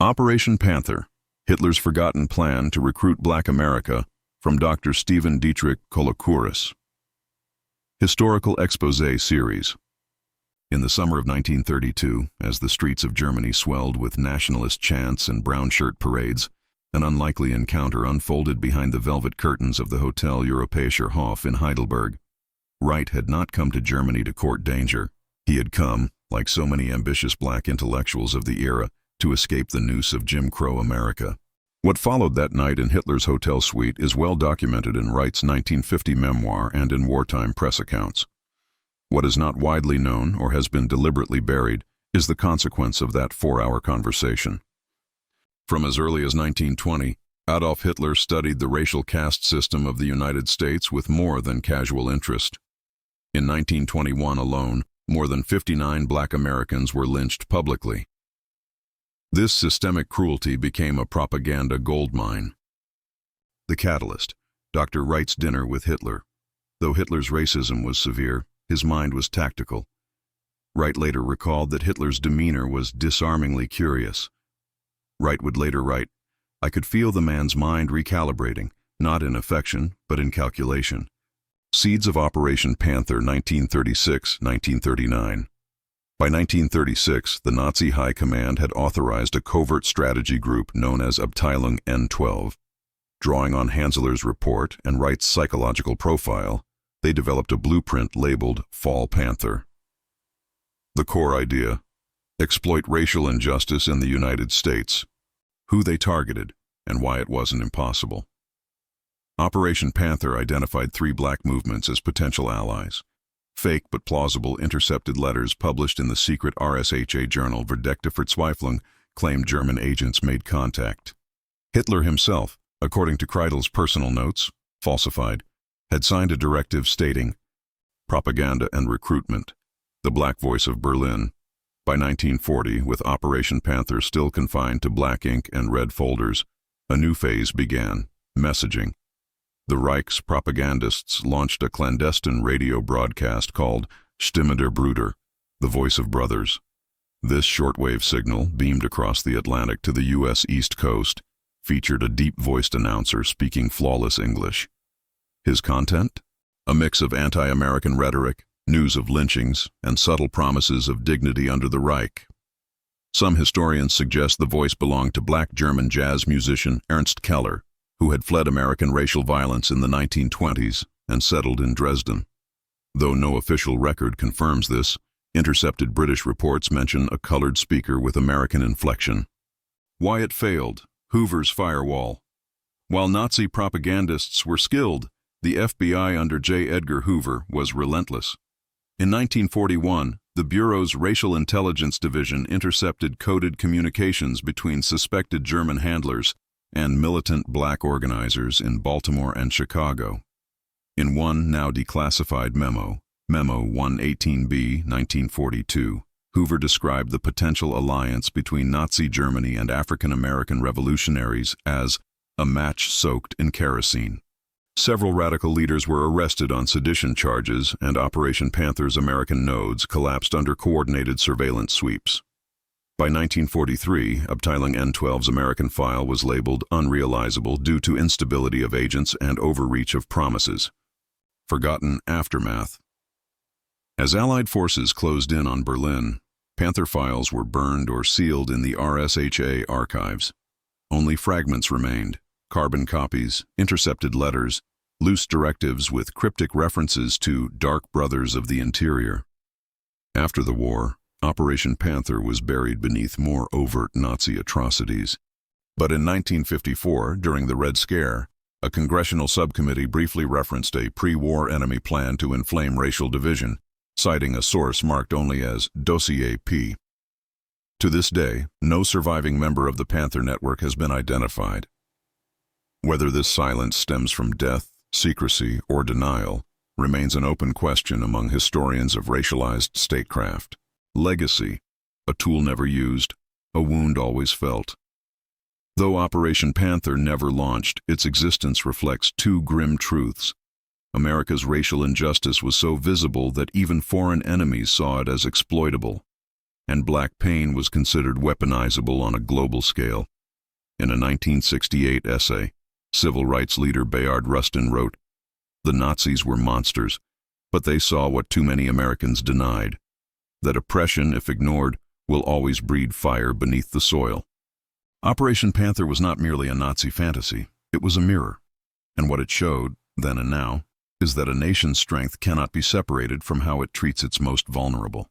Operation Panther, Hitler's Forgotten Plan to Recruit Black America, from Dr. Stephen Dietrich Kolokouris. Historical Exposé Series. In the summer of 1932, as the streets of Germany swelled with nationalist chants and brown shirt parades, an unlikely encounter unfolded behind the velvet curtains of the Hotel Europäischer Hof in Heidelberg. Wright had not come to Germany to court danger. He had come, like so many ambitious black intellectuals of the era, to escape the noose of Jim Crow America. What followed that night in Hitler's hotel suite is well documented in Wright's 1950 memoir and in wartime press accounts. What is not widely known, or has been deliberately buried, is the consequence of that 4-hour conversation. From as early as 1920, Adolf Hitler studied the racial caste system of the United States with more than casual interest. In 1921 alone, more than 59 black Americans were lynched publicly. This systemic cruelty became a propaganda goldmine. The catalyst, Dr. Wright's dinner with Hitler. Though Hitler's racism was severe, his mind was tactical. Wright later recalled that Hitler's demeanor was disarmingly curious. Wright would later write, "I could feel the man's mind recalibrating, not in affection, but in calculation." Seeds of Operation Panther, 1936-1939. By 1936, the Nazi High Command had authorized a covert strategy group known as Abteilung N12. Drawing on Hanseler's report and Wright's psychological profile, they developed a blueprint labeled Fall Panther. The core idea: exploit racial injustice in the United States. Who they targeted, and why it wasn't impossible. Operation Panther identified 3 black movements as potential allies. Fake but plausible intercepted letters published in the secret RSHA journal Verdeckte Verzweiflung claimed German agents made contact. Hitler himself, according to Kreidel's personal notes, falsified, had signed a directive stating, "Propaganda and recruitment, the black voice of Berlin." By 1940, with Operation Panther still confined to black ink and red folders, a new phase began: messaging. The Reich's propagandists launched a clandestine radio broadcast called Stimme der Brüder, the voice of brothers. This shortwave signal, beamed across the Atlantic to the U.S. East Coast, featured a deep-voiced announcer speaking flawless English. His content? A mix of anti-American rhetoric, news of lynchings, and subtle promises of dignity under the Reich. Some historians suggest the voice belonged to black German jazz musician Ernst Keller, who had fled American racial violence in the 1920s and settled in Dresden. Though no official record confirms this, intercepted British reports mention a colored speaker with American inflection. Why it failed: Hoover's firewall. While Nazi propagandists were skilled, the FBI under J. Edgar Hoover was relentless. In 1941, the Bureau's Racial Intelligence Division intercepted coded communications between suspected German handlers and militant black organizers in Baltimore and Chicago. In one now declassified memo, Memo 118B, 1942, Hoover described the potential alliance between Nazi Germany and African American revolutionaries as a match soaked in kerosene. Several radical leaders were arrested on sedition charges, and Operation Panther's American nodes collapsed under coordinated surveillance sweeps. By 1943, Abteilung N12's American file was labeled unrealizable due to instability of agents and overreach of promises. Forgotten aftermath. As Allied forces closed in on Berlin, Panther files were burned or sealed in the RSHA archives. Only fragments remained: carbon copies, intercepted letters, loose directives with cryptic references to dark brothers of the interior. After the war, Operation Panther was buried beneath more overt Nazi atrocities. But in 1954, during the Red Scare, a congressional subcommittee briefly referenced a pre-war enemy plan to inflame racial division, citing a source marked only as Dossier P. To this day, no surviving member of the Panther network has been identified. Whether this silence stems from death, secrecy, or denial remains an open question among historians of racialized statecraft. Legacy: a tool never used, a wound always felt. Though Operation Panther never launched, its existence reflects 2 grim truths. America's racial injustice was so visible that even foreign enemies saw it as exploitable. and black pain was considered weaponizable on a global scale. In a 1968 essay, civil rights leader Bayard Rustin wrote, "The Nazis were monsters, but they saw what too many Americans denied, that oppression, if ignored, will always breed fire beneath the soil." Operation Panther was not merely a Nazi fantasy, it was a mirror. And what it showed, then and now, is that a nation's strength cannot be separated from how it treats its most vulnerable.